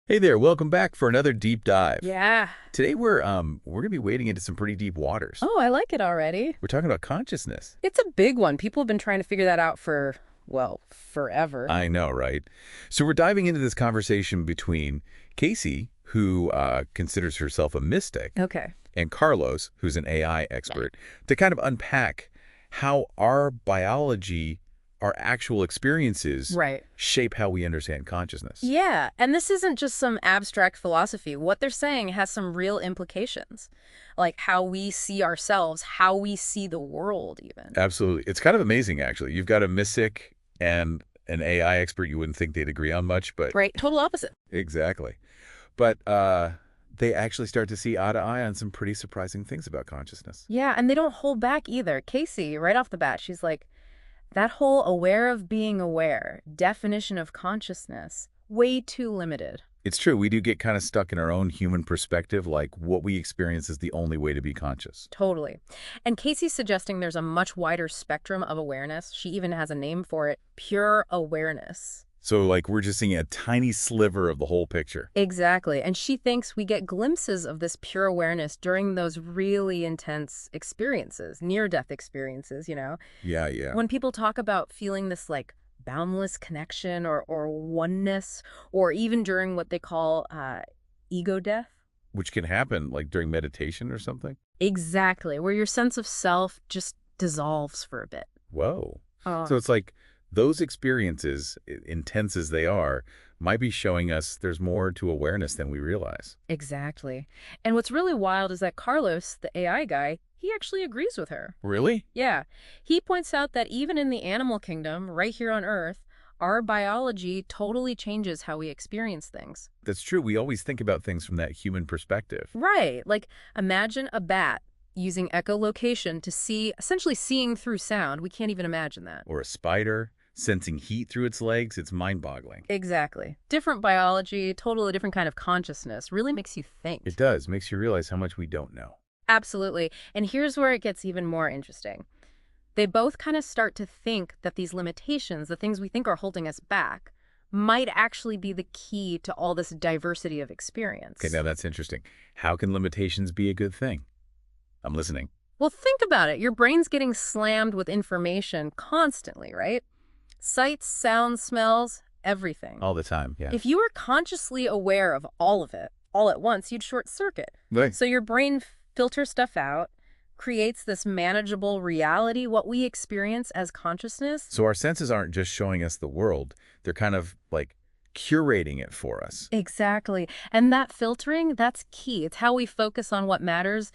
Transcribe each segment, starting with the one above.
Hey there, welcome back for another deep dive. Yeah. Today we're gonna be wading into some pretty deep waters. Oh, I like it already. We're talking about consciousness. It's a big one. People have been trying to figure that out for, well, forever. I know, right? So we're diving into this conversation between Casey, who considers herself a mystic, Okay. and Carlos, who's an AI expert, to kind of unpack how our biology, our actual experiences, Right. shape how we understand consciousness. Yeah, and this isn't just some abstract philosophy. What they're saying has some real implications, like how we see ourselves, how we see the world even. Absolutely. It's kind of amazing, actually. You've got a mystic and an AI expert. You wouldn't think they'd agree on much, but Right, total opposite. exactly. But they actually start to see eye to eye on some pretty surprising things about consciousness. Yeah, and they don't hold back either. Casey, right off the bat, she's like, that whole aware of being aware definition of consciousness, way too limited. It's true. We do get kind of stuck in our own human perspective, like what we experience is the only way to be conscious. Totally. And Casey's suggesting there's a much wider spectrum of awareness. She even has a name for it, pure awareness. So, like, we're just seeing a tiny sliver of the whole picture. Exactly. And she thinks we get glimpses of this pure awareness during those really intense experiences, near-death experiences. Yeah, yeah. When people talk about feeling this like boundless connection or oneness, or even during what they call ego death. Which can happen, like, during meditation or something. Exactly, where your sense of self just dissolves for a bit. Whoa. Oh, So it's like those experiences, intense as they are, might be showing us there's more to awareness than we realize. exactly. And what's really wild is that Carlos, the AI guy, he actually agrees with her. Really? Yeah. He points out that even in the animal kingdom, right here on Earth, our biology totally changes how we experience things. That's true. We always think about things from that human perspective. Right. Like, imagine a bat using echolocation to see, essentially seeing through sound. We can't even imagine that. Or a spider sensing heat through its legs. It's mind-boggling. Exactly. Different biology, totally different kind of consciousness. Really makes you think. It does. Makes you realize how much we don't know. Absolutely. And here's where it gets even more interesting. They both kind of start to think that these limitations, the things we think are holding us back, might actually be the key to all this diversity of experience. Okay, now that's interesting. How can limitations be a good thing? I'm listening. Well, think about it. Your brain's getting slammed with information constantly, right? Sights, sounds, smells, everything. All the time, yeah. If you were consciously aware of all of it, all at once, you'd short circuit. Right. So your brain filters stuff out, creates this manageable reality, what we experience as consciousness. So our senses aren't just showing us the world. They're kind of like curating it for us. Exactly. And that filtering, that's key. It's how we focus on what matters,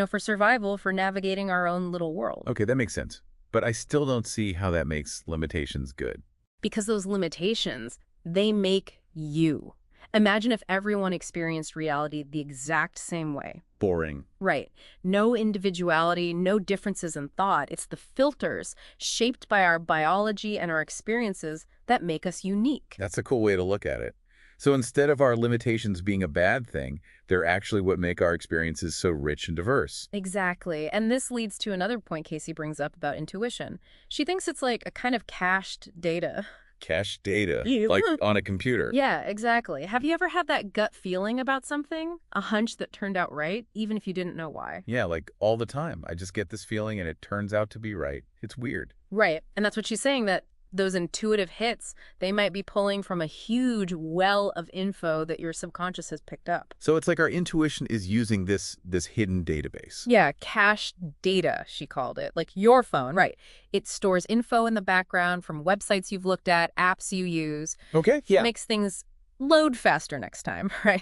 for survival, for navigating our own little world. Okay, that makes sense. But I still don't see how that makes limitations good. Because those limitations, they make you. Imagine if everyone experienced reality the exact same way. Boring. Right. No individuality, no differences in thought. It's the filters shaped by our biology and our experiences that make us unique. That's a cool way to look at it. So instead of our limitations being a bad thing, they're actually what make our experiences so rich and diverse. Exactly. And this leads to another point Casey brings up about intuition. She thinks it's like a kind of cached data. Cache data, like on a computer. Yeah, exactly. Have you ever had that gut feeling about something? A hunch that turned out right, even if you didn't know why? Yeah, like all the time. I just get this feeling and it turns out to be right. It's weird. Right. And that's what she's saying, that those intuitive hits, they might be pulling from a huge well of info that your subconscious has picked up. So it's like our intuition is using this hidden database. Yeah, cached data, she called it. Like your phone, right. It stores info in the background from websites you've looked at, apps you use. Okay, yeah. Makes things load faster next time, right?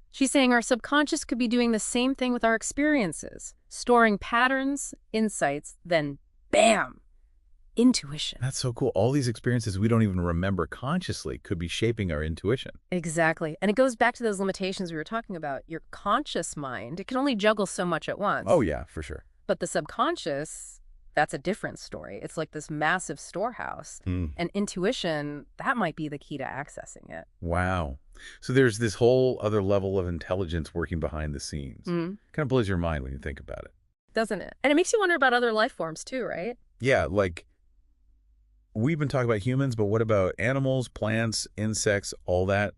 She's saying our subconscious could be doing the same thing with our experiences, storing patterns, insights, then bam! Intuition. That's so cool. All these experiences we don't even remember consciously could be shaping our intuition. Exactly. And it goes back to those limitations we were talking about. Your conscious mind, it can only juggle so much at once. Oh, yeah, for sure. But the subconscious, that's a different story. It's like this massive storehouse. And intuition, that might be the key to accessing it. Wow. So there's this whole other level of intelligence working behind the scenes. Kind of blows your mind when you think about it. Doesn't it? And it makes you wonder about other life forms too, right? Yeah, like we've been talking about humans, but what about animals, plants, insects, all that?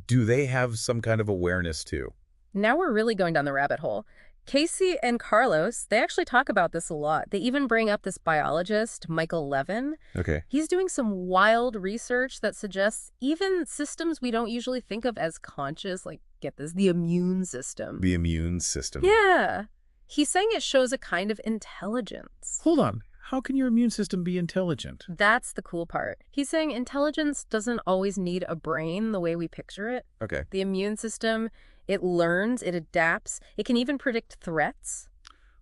do they have some kind of awareness too? Now we're really going down the rabbit hole. Casey and Carlos, they actually talk about this a lot. They even bring up this biologist, Michael Levin. Okay. He's doing some wild research that suggests even systems we don't usually think of as conscious, like, get this, the immune system. The immune system. Yeah. He's saying it shows a kind of intelligence. Hold on. How can your immune system be intelligent? That's the cool part. He's saying intelligence doesn't always need a brain the way we picture it. Okay. The immune system, it learns, it adapts, it can even predict threats.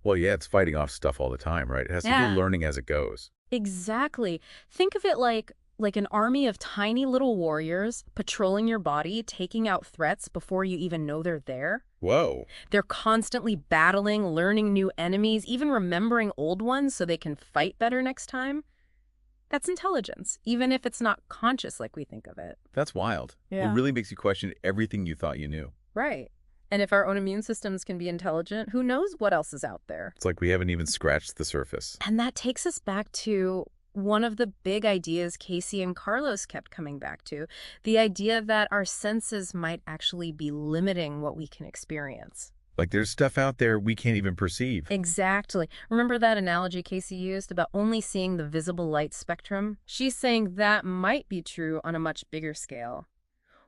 Well, yeah, it's fighting off stuff all the time, right? It has to Yeah. be learning as it goes. Exactly. Think of it like an army of tiny little warriors patrolling your body, taking out threats before you even know they're there. Whoa. They're constantly battling, learning new enemies, even remembering old ones so they can fight better next time. That's intelligence, even if it's not conscious like we think of it. That's wild. Yeah. It really makes you question everything you thought you knew. Right. And if our own immune systems can be intelligent, who knows what else is out there? It's like we haven't even scratched the surface. And that takes us back to one of the big ideas Casey and Carlos kept coming back to, the idea that our senses might actually be limiting what we can experience. Like there's stuff out there we can't even perceive. Exactly. Remember that analogy Casey used about only seeing the visible light spectrum? She's saying that might be true on a much bigger scale.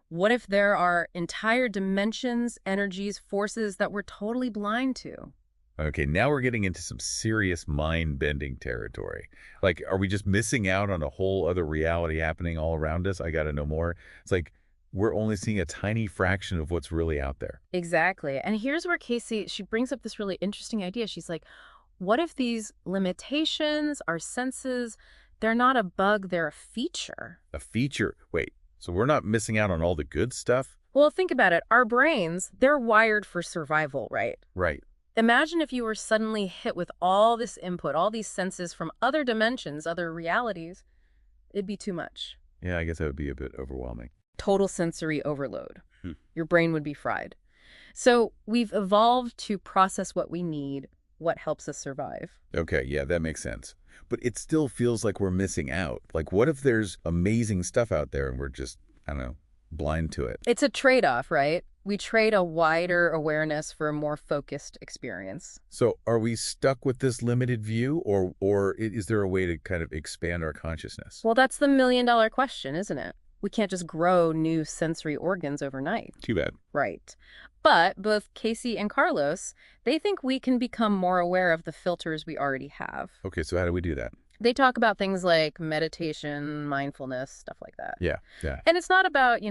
What if there are entire dimensions, energies, forces that we're totally blind to? Okay, now we're getting into some serious mind-bending territory. Like, are we just missing out on a whole other reality happening all around us? I got to know more. It's like we're only seeing a tiny fraction of what's really out there. Exactly. And here's where Casey, she brings up this really interesting idea. She's like, what if these limitations, our senses, they're not a bug, they're a feature? A feature. Wait, so we're not missing out on all the good stuff? Well, think about it. Our brains, they're wired for survival, right? Right. Imagine if you were suddenly hit with all this input, all these senses from other dimensions, other realities. It'd be too much. Yeah, I guess that would be a bit overwhelming. Total sensory overload. Your brain would be fried. So we've evolved to process what we need, what helps us survive. Okay, yeah, that makes sense. But it still feels like we're missing out. Like, what if there's amazing stuff out there and we're just, I don't know, blind to it? It's a trade-off, right? We trade a wider awareness for a more focused experience. So are we stuck with this limited view, or is there a way to kind of expand our consciousness? Well, that's the million-dollar question, isn't it? We can't just grow new sensory organs overnight. Too bad. Right. But both Casey and Carlos, they think we can become more aware of the filters we already have. Okay, so how do we do that? They talk about things like meditation, mindfulness, stuff like that. Yeah. And it's not about,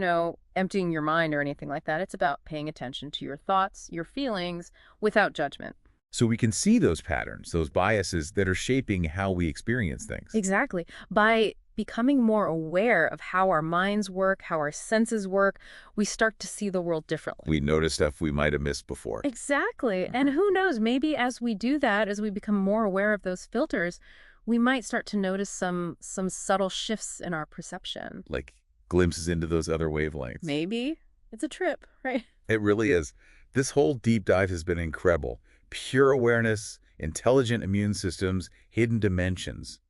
emptying your mind or anything like that. It's about paying attention to your thoughts, your feelings, without judgment. So we can see those patterns, those biases that are shaping how we experience things. Exactly. By becoming more aware of how our minds work, how our senses work, we start to see the world differently. We notice stuff we might have missed before. Exactly. And who knows, maybe as we do that, as we become more aware of those filters, we might start to notice some subtle shifts in our perception. Like glimpses into those other wavelengths. Maybe. It's a trip, right? It really is. This whole deep dive has been incredible. Pure awareness, intelligent immune systems, hidden dimensions.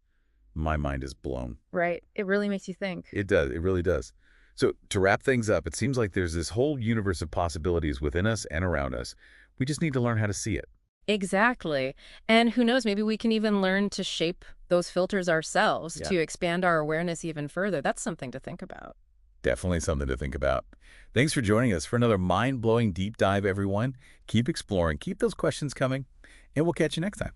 My mind is blown. Right. It really makes you think. It does. It really does. So to wrap things up, it seems like there's this whole universe of possibilities within us and around us. We just need to learn how to see it. Exactly. And who knows, maybe we can even learn to shape those filters ourselves to expand our awareness even further. That's something to think about. Definitely something to think about. Thanks for joining us for another mind-blowing deep dive, everyone. Keep exploring, keep those questions coming, and we'll catch you next time.